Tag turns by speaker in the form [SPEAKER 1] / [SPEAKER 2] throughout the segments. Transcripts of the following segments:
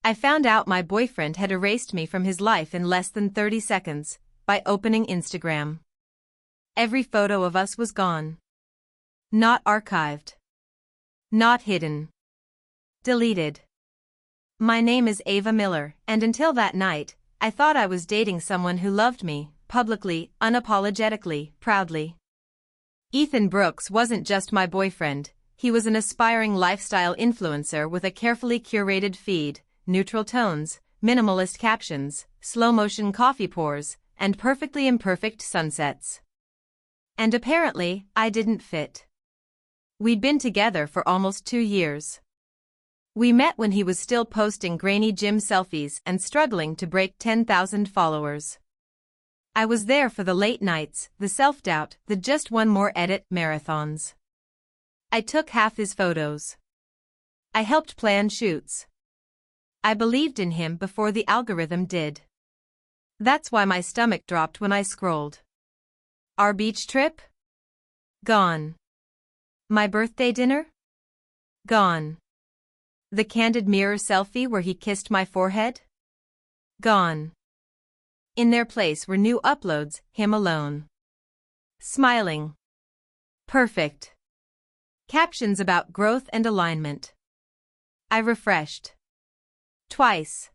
[SPEAKER 1] I found out my boyfriend had erased me from his life in less than 30 seconds, by opening Instagram. Every photo of us was gone. Not archived. Not hidden. Deleted. My name is Ava Miller, and until that night, I thought I was dating someone who loved me, publicly, unapologetically, proudly. Ethan Brooks wasn't just my boyfriend, he was an aspiring lifestyle influencer with a carefully curated feed, neutral tones, minimalist captions, slow-motion coffee pours, and perfectly imperfect sunsets. And apparently, I didn't fit. We'd been together for almost 2 years. We met when he was still posting grainy gym selfies and struggling to break 10,000 followers. I was there for the late nights, the self-doubt, the just one more edit marathons. I took half his photos. I helped plan shoots. I believed in him before the algorithm did. That's why my stomach dropped when I scrolled. Our beach trip? Gone. My birthday dinner? Gone. The candid mirror selfie where he kissed my forehead? Gone. In their place were new uploads, him alone. Smiling. Perfect. Captions about growth and alignment. I refreshed. Twice.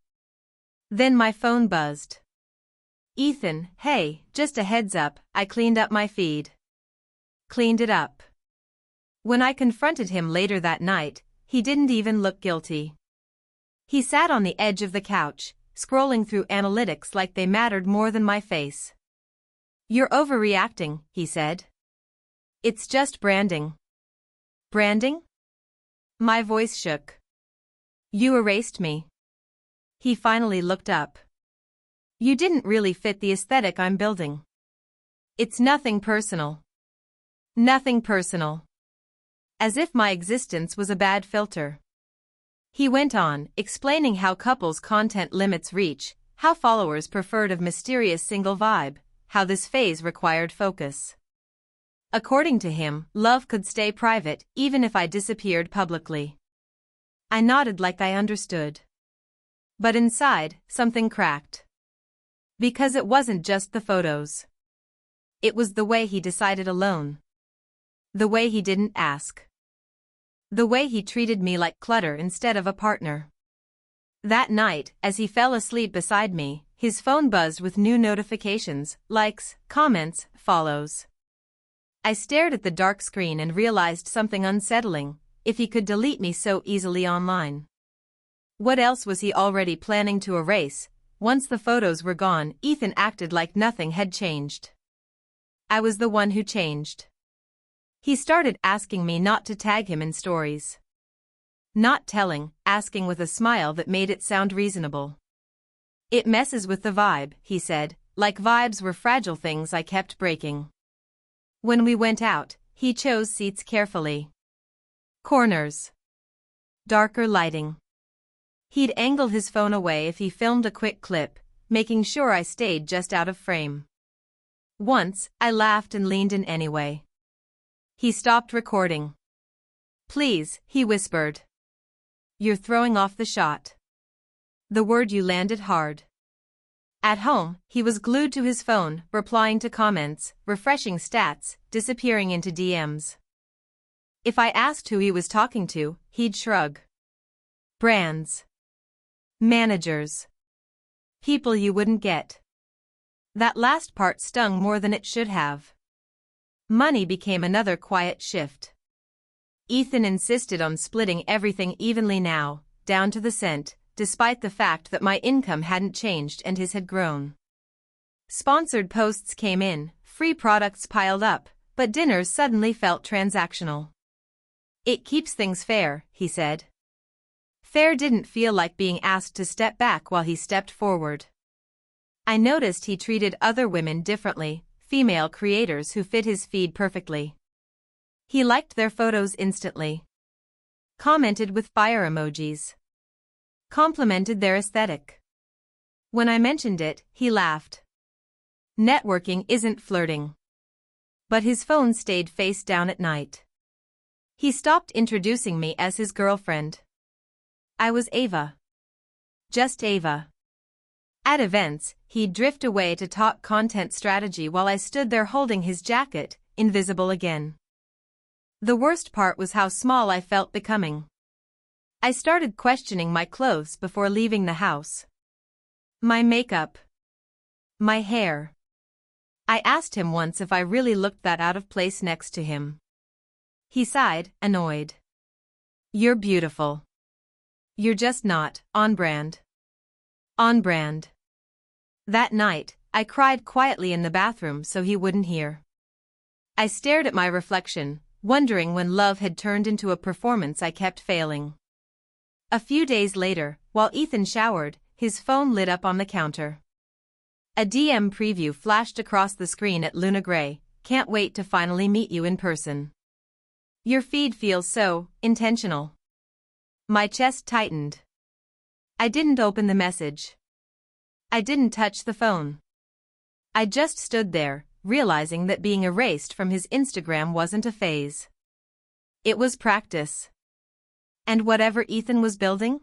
[SPEAKER 1] Then my phone buzzed. Ethan, hey, just a heads up, I cleaned up my feed. Cleaned it up. When I confronted him later that night, he didn't even look guilty. He sat on the edge of the couch, scrolling through analytics like they mattered more than my face. You're overreacting, he said. It's just branding. Branding? My voice shook. You erased me. He finally looked up. You didn't really fit the aesthetic I'm building. It's nothing personal. Nothing personal. As if my existence was a bad filter. He went on, explaining how couples' content limits reach, how followers preferred a mysterious single vibe, how this phase required focus. According to him, love could stay private even if I disappeared publicly. I nodded like I understood. But inside, something cracked. Because it wasn't just the photos. It was the way he decided alone. The way he didn't ask. The way he treated me like clutter instead of a partner. That night, as he fell asleep beside me, his phone buzzed with new notifications, likes, comments, follows. I stared at the dark screen and realized something unsettling, if he could delete me so easily online. What else was he already planning to erase? Once the photos were gone, Ethan acted like nothing had changed. I was the one who changed. He started asking me not to tag him in stories. Not telling, asking with a smile that made it sound reasonable. It messes with the vibe, he said, like vibes were fragile things I kept breaking. When we went out, he chose seats carefully. Corners. Darker lighting. He'd angle his phone away if he filmed a quick clip, making sure I stayed just out of frame. Once, I laughed and leaned in anyway. He stopped recording. Please, he whispered. You're throwing off the shot. The word you landed hard. At home, he was glued to his phone, replying to comments, refreshing stats, disappearing into DMs. If I asked who he was talking to, he'd shrug. Brands. Managers. People you wouldn't get. That last part stung more than it should have. Money became another quiet shift. Ethan insisted on splitting everything evenly now, down to the cent, despite the fact that my income hadn't changed and his had grown. Sponsored posts came in, free products piled up, but dinners suddenly felt transactional. It keeps things fair, he said. Fair didn't feel like being asked to step back while he stepped forward. I noticed he treated other women differently, female creators who fit his feed perfectly. He liked their photos instantly. Commented with fire emojis. Complimented their aesthetic. When I mentioned it, he laughed. Networking isn't flirting. But his phone stayed face down at night. He stopped introducing me as his girlfriend. I was Ava. just Ava. At events, he'd drift away to talk content strategy while I stood there holding his jacket, invisible again. The worst part was how small I felt becoming. I started questioning my clothes before leaving the house. My makeup. My hair. I asked him once if I really looked that out of place next to him. He sighed, annoyed. You're beautiful. You're just not on brand. On brand. That night, I cried quietly in the bathroom so he wouldn't hear. I stared at my reflection, wondering when love had turned into a performance I kept failing. A few days later, while Ethan showered, his phone lit up on the counter. A DM preview flashed across the screen at Luna Gray. Can't wait to finally meet you in person. Your feed feels so intentional. My chest tightened. I didn't open the message. I didn't touch the phone. I just stood there, realizing that being erased from his Instagram wasn't a phase. It was practice. And whatever Ethan was building?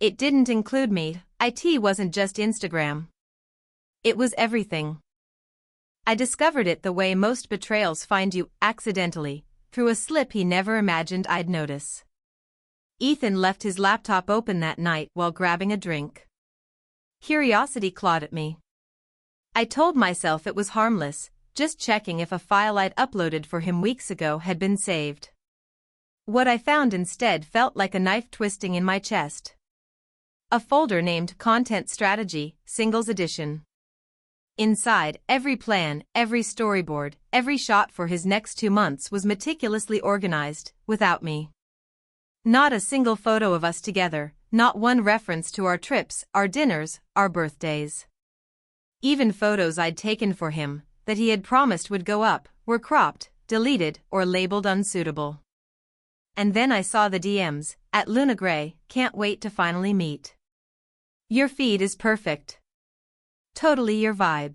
[SPEAKER 1] It didn't include me. It wasn't just Instagram. It was everything. I discovered it the way most betrayals find you, accidentally, through a slip he never imagined I'd notice. Ethan left his laptop open that night while grabbing a drink. Curiosity clawed at me. I told myself it was harmless, just checking if a file I'd uploaded for him weeks ago had been saved. What I found instead felt like a knife twisting in my chest. A folder named Content Strategy, Singles Edition. Inside, every plan, every storyboard, every shot for his next 2 months was meticulously organized, without me. Not a single photo of us together, not one reference to our trips, our dinners, our birthdays. Even photos I'd taken for him, that he had promised would go up, were cropped, deleted, or labeled unsuitable. And then I saw the DMs, at Luna Gray, can't wait to finally meet. Your feed is perfect. Totally your vibe.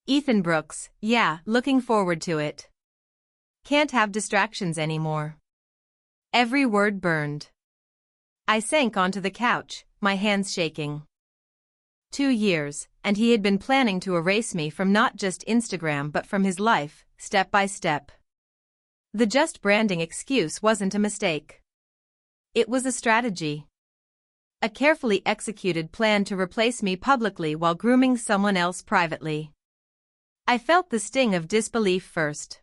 [SPEAKER 1] Ethan Brooks, yeah, looking forward to it. Can't have distractions anymore. Every word burned. I sank onto the couch, my hands shaking. 2 years, and he had been planning to erase me from not just Instagram but from his life, step by step. The just branding excuse wasn't a mistake. It was a strategy. A carefully executed plan to replace me publicly while grooming someone else privately. I felt the sting of disbelief first.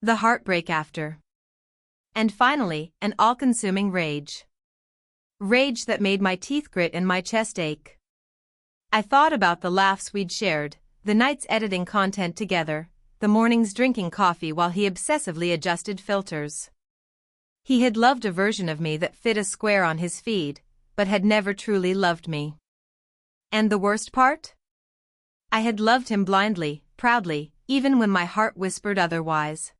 [SPEAKER 1] The heartbreak after. And finally, an all-consuming rage. Rage that made my teeth grit and my chest ache. I thought about the laughs we'd shared, the nights editing content together, the mornings drinking coffee while he obsessively adjusted filters. He had loved a version of me that fit a square on his feed, but had never truly loved me. And the worst part? I had loved him blindly, proudly, even when my heart whispered otherwise.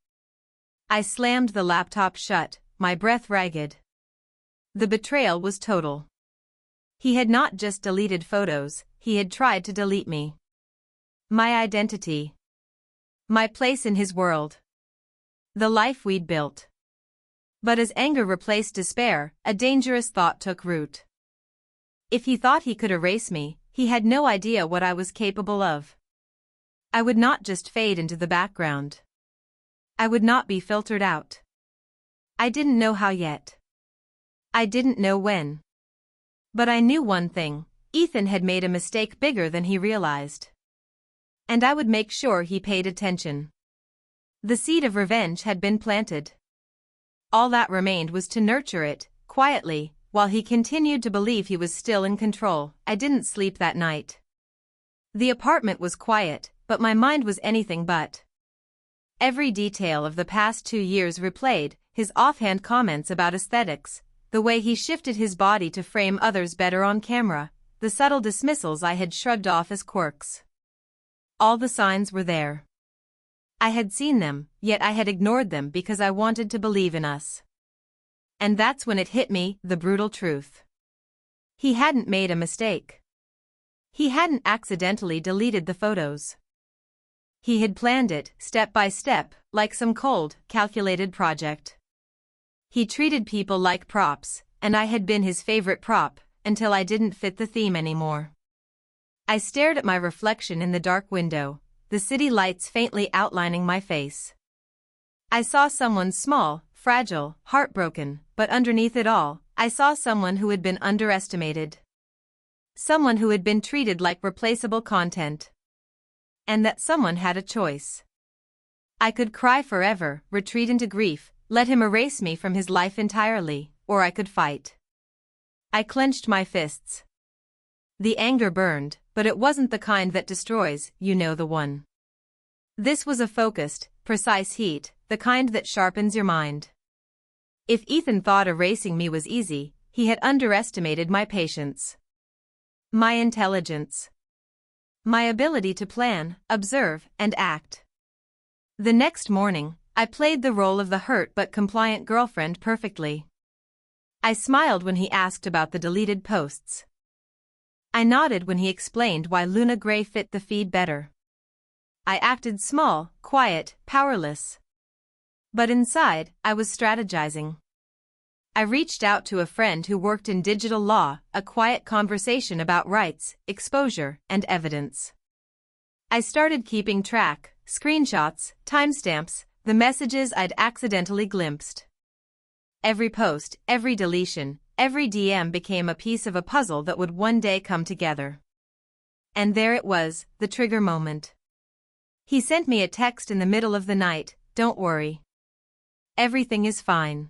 [SPEAKER 1] I slammed the laptop shut, my breath ragged. The betrayal was total. He had not just deleted photos, he had tried to delete me. My identity. My place in his world. The life we'd built. But as anger replaced despair, a dangerous thought took root. If he thought he could erase me, he had no idea what I was capable of. I would not just fade into the background. I would not be filtered out. I didn't know how yet. I didn't know when. But I knew one thing, Ethan had made a mistake bigger than he realized. And I would make sure he paid attention. The seed of revenge had been planted. All that remained was to nurture it, quietly, while he continued to believe he was still in control. I didn't sleep that night. The apartment was quiet, but my mind was anything but. Every detail of the past 2 years replayed, his offhand comments about aesthetics, the way he shifted his body to frame others better on camera, the subtle dismissals I had shrugged off as quirks. All the signs were there. I had seen them, yet I had ignored them because I wanted to believe in us. And that's when it hit me, the brutal truth. He hadn't made a mistake. He hadn't accidentally deleted the photos. He had planned it, step by step, like some cold, calculated project. He treated people like props, and I had been his favorite prop, until I didn't fit the theme anymore. I stared at my reflection in the dark window, the city lights faintly outlining my face. I saw someone small, fragile, heartbroken, but underneath it all, I saw someone who had been underestimated. Someone who had been treated like replaceable content. And that someone had a choice. I could cry forever, retreat into grief, let him erase me from his life entirely, or I could fight. I clenched my fists. The anger burned, but it wasn't the kind that destroys, you know the one. This was a focused, precise heat, the kind that sharpens your mind. If Ethan thought erasing me was easy, he had underestimated my patience. My intelligence. My ability to plan, observe, and act. The next morning, I played the role of the hurt but compliant girlfriend perfectly. I smiled when he asked about the deleted posts. I nodded when he explained why Luna Gray fit the feed better. I acted small, quiet, powerless. But inside, I was strategizing. I reached out to a friend who worked in digital law, a quiet conversation about rights, exposure, and evidence. I started keeping track, screenshots, timestamps, the messages I'd accidentally glimpsed. Every post, every deletion, every DM became a piece of a puzzle that would one day come together. And there it was, the trigger moment. He sent me a text in the middle of the night, "Don't worry. Everything is fine.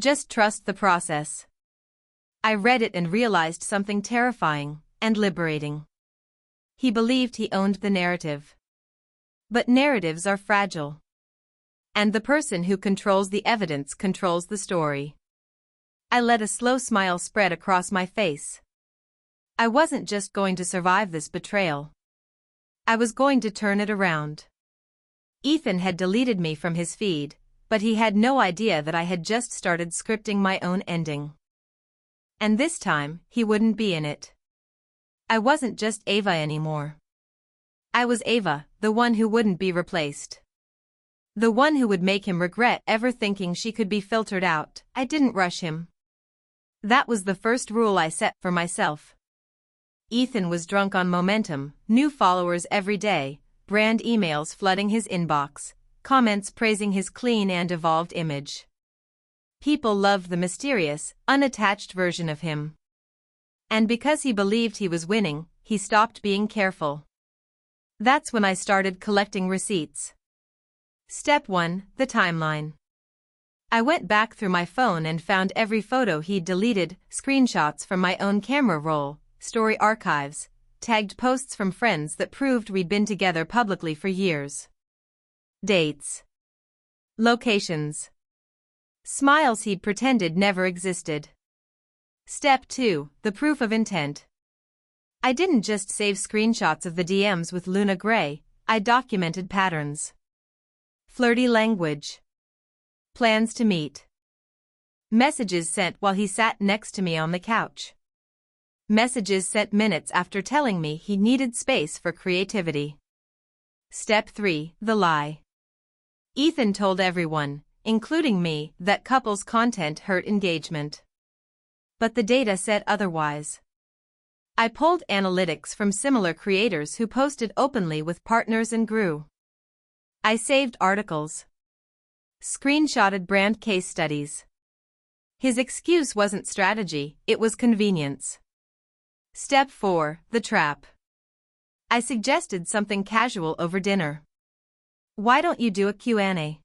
[SPEAKER 1] Just trust the process." I read it and realized something terrifying and liberating. He believed he owned the narrative. But narratives are fragile. And the person who controls the evidence controls the story. I let a slow smile spread across my face. I wasn't just going to survive this betrayal. I was going to turn it around. Ethan had deleted me from his feed, but he had no idea that I had just started scripting my own ending. And this time, he wouldn't be in it. I wasn't just Ava anymore. I was Ava, the one who wouldn't be replaced. The one who would make him regret ever thinking she could be filtered out. I didn't rush him. That was the first rule I set for myself. Ethan was drunk on momentum, new followers every day, brand emails flooding his inbox, comments praising his clean and evolved image. People loved the mysterious, unattached version of him. And because he believed he was winning, he stopped being careful. That's when I started collecting receipts. Step 1, the timeline. I went back through my phone and found every photo he'd deleted, screenshots from my own camera roll, story archives, tagged posts from friends that proved we'd been together publicly for years. Dates. Locations. Smiles he'd pretended never existed. Step 2, the proof of intent. I didn't just save screenshots of the DMs with Luna Gray, I documented patterns. Flirty language. Plans to meet. Messages sent while he sat next to me on the couch. Messages sent minutes after telling me he needed space for creativity. Step 3, the lie. Ethan told everyone, including me, that couples' content hurt engagement. But the data said otherwise. I pulled analytics from similar creators who posted openly with partners and grew. I saved articles. Screenshotted brand case studies. His excuse wasn't strategy, it was convenience. Step 4, the trap. I suggested something casual over dinner. Why don't you do a Q&A?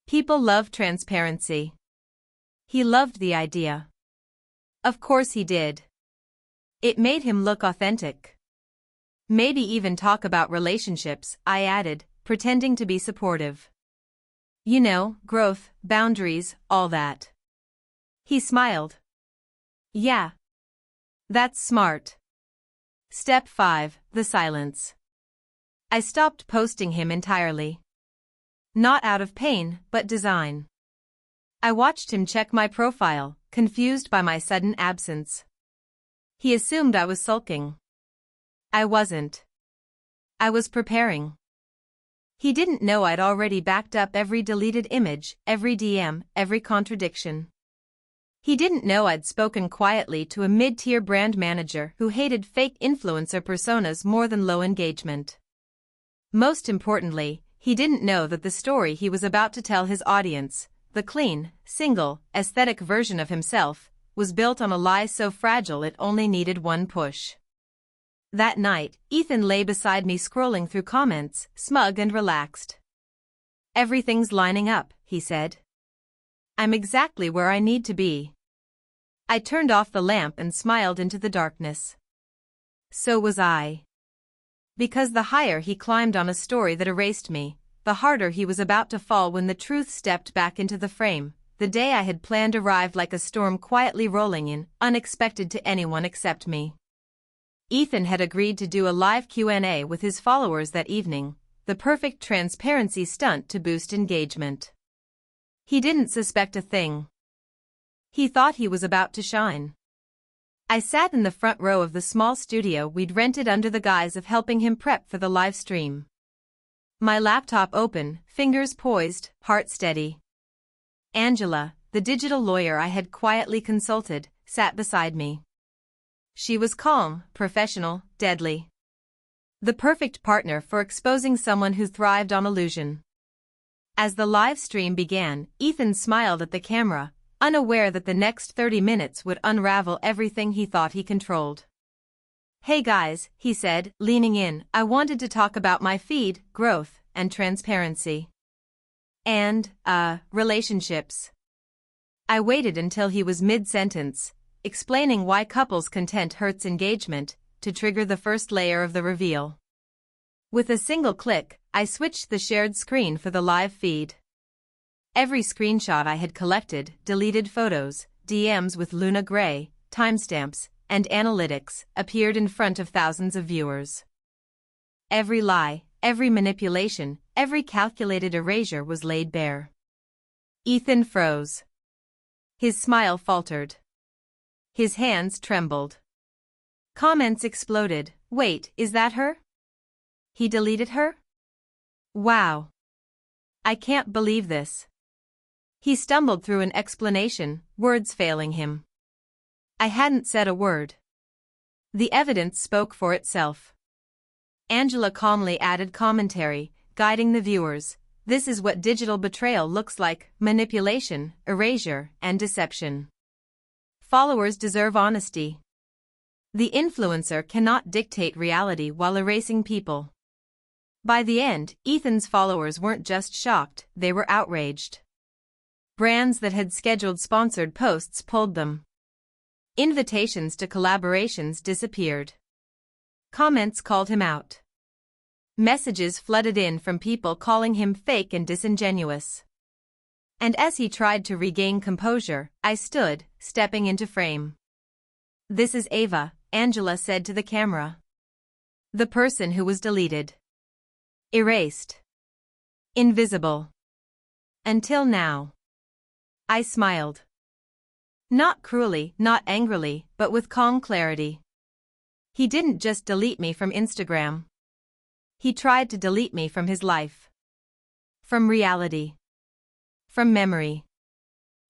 [SPEAKER 1] People love transparency. He loved the idea. Of course he did. It made him look authentic. Maybe even talk about relationships, I added, pretending to be supportive. You know, growth, boundaries, all that. He smiled. Yeah. That's smart. Step 5, the silence. I stopped posting him entirely. Not out of pain, but design. I watched him check my profile, confused by my sudden absence. He assumed I was sulking. I wasn't. I was preparing. He didn't know I'd already backed up every deleted image, every DM, every contradiction. He didn't know I'd spoken quietly to a mid-tier brand manager who hated fake influencer personas more than low engagement. Most importantly, he didn't know that the story he was about to tell his audience, the clean, single, aesthetic version of himself, was built on a lie so fragile it only needed one push. That night, Ethan lay beside me scrolling through comments, smug and relaxed. "Everything's lining up," he said. "I'm exactly where I need to be." I turned off the lamp and smiled into the darkness. So was I. Because the higher he climbed on a story that erased me, the harder he was about to fall when the truth stepped back into the frame. The day I had planned arrived like a storm quietly rolling in, unexpected to anyone except me. Ethan had agreed to do a live Q&A with his followers that evening, the perfect transparency stunt to boost engagement. He didn't suspect a thing. He thought he was about to shine. I sat in the front row of the small studio we'd rented under the guise of helping him prep for the live stream. My laptop open, fingers poised, heart steady. Angela, the digital lawyer I had quietly consulted, sat beside me. She was calm, professional, deadly. The perfect partner for exposing someone who thrived on illusion. As the live stream began, Ethan smiled at the camera, unaware that the next 30 minutes would unravel everything he thought he controlled. "Hey guys," he said, leaning in, "I wanted to talk about my feed, growth, and transparency. And, relationships." I waited until he was mid-sentence, explaining why couples content hurts engagement, to trigger the first layer of the reveal. With a single click, I switched the shared screen for the live feed. Every screenshot I had collected, deleted photos, DMs with Luna Gray, timestamps, and analytics, appeared in front of thousands of viewers. Every lie, every manipulation, every calculated erasure was laid bare. Ethan froze. His smile faltered. His hands trembled. Comments exploded. "Wait, is that her? He deleted her? Wow. I can't believe this." He stumbled through an explanation, words failing him. I hadn't said a word. The evidence spoke for itself. Angela calmly added commentary, guiding the viewers. "This is what digital betrayal looks like: manipulation, erasure, and deception. Followers deserve honesty. The influencer cannot dictate reality while erasing people." By the end, Ethan's followers weren't just shocked, they were outraged. Brands that had scheduled sponsored posts pulled them. Invitations to collaborations disappeared. Comments called him out. Messages flooded in from people calling him fake and disingenuous. And as he tried to regain composure, I stood, stepping into frame. "This is Ava," Angela said to the camera. "The person who was deleted. Erased. Invisible. Until now." I smiled. Not cruelly, not angrily, but with calm clarity. He didn't just delete me from Instagram. He tried to delete me from his life. From reality. From memory.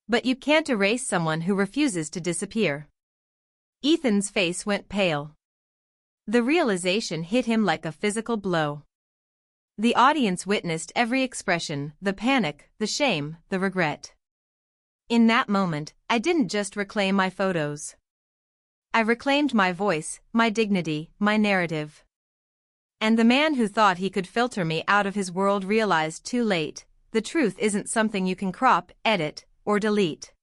[SPEAKER 1] But you can't erase someone who refuses to disappear. Ethan's face went pale. The realization hit him like a physical blow. The audience witnessed every expression, the panic, the shame, the regret. In that moment, I didn't just reclaim my photos. I reclaimed my voice, my dignity, my narrative. And the man who thought he could filter me out of his world realized too late, the truth isn't something you can crop, edit, or delete.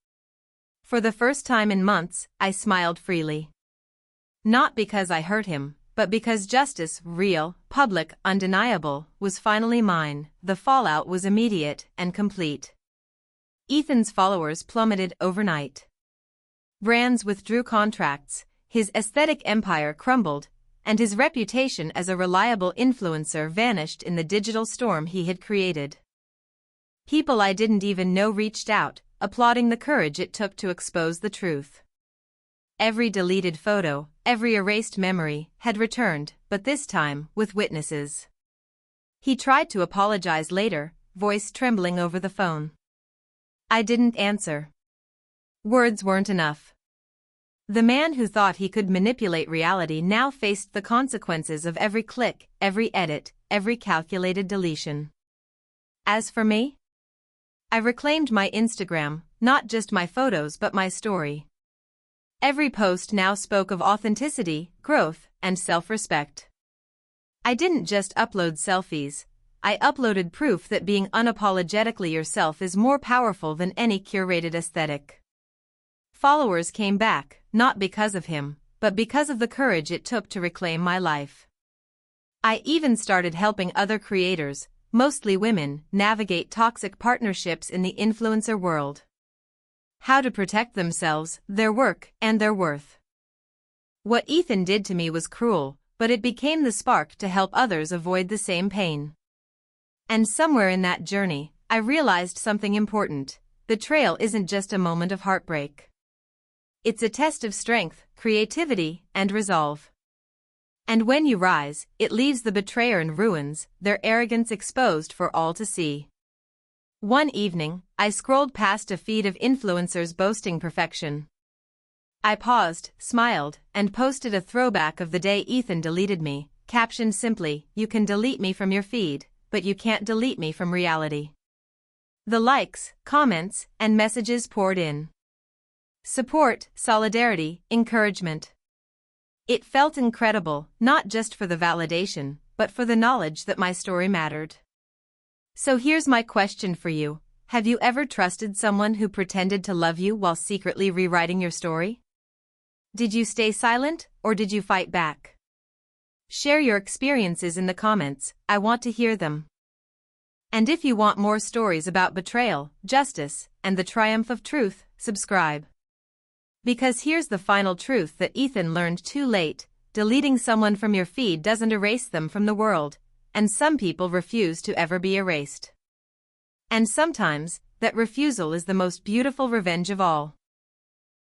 [SPEAKER 1] For the first time in months, I smiled freely. Not because I hurt him, but because justice, real, public, undeniable, was finally mine. The fallout was immediate and complete. Ethan's followers plummeted overnight. Brands withdrew contracts, his aesthetic empire crumbled, and his reputation as a reliable influencer vanished in the digital storm he had created. People I didn't even know reached out, applauding the courage it took to expose the truth. Every deleted photo, every erased memory, had returned, but this time, with witnesses. He tried to apologize later, voice trembling over the phone. I didn't answer. Words weren't enough. The man who thought he could manipulate reality now faced the consequences of every click, every edit, every calculated deletion. As for me, I reclaimed my Instagram, not just my photos but my story. Every post now spoke of authenticity, growth, and self-respect. I didn't just upload selfies, I uploaded proof that being unapologetically yourself is more powerful than any curated aesthetic. Followers came back, not because of him, but because of the courage it took to reclaim my life. I even started helping other creators, mostly women, navigate toxic partnerships in the influencer world. How to protect themselves, their work, and their worth. What Ethan did to me was cruel, but it became the spark to help others avoid the same pain. And somewhere in that journey, I realized something important. Betrayal isn't just a moment of heartbreak. It's a test of strength, creativity, and resolve. And when you rise, it leaves the betrayer in ruins, their arrogance exposed for all to see. One evening, I scrolled past a feed of influencers boasting perfection. I paused, smiled, and posted a throwback of the day Ethan deleted me, captioned simply, "You can delete me from your feed, but you can't delete me from reality." The likes, comments, and messages poured in. Support, solidarity, encouragement. It felt incredible, not just for the validation, but for the knowledge that my story mattered. So here's my question for you. Have you ever trusted someone who pretended to love you while secretly rewriting your story? Did you stay silent, or did you fight back? Share your experiences in the comments, I want to hear them. And if you want more stories about betrayal, justice, and the triumph of truth, subscribe. Because here's the final truth that Ethan learned too late: deleting someone from your feed doesn't erase them from the world, and some people refuse to ever be erased. And sometimes, that refusal is the most beautiful revenge of all.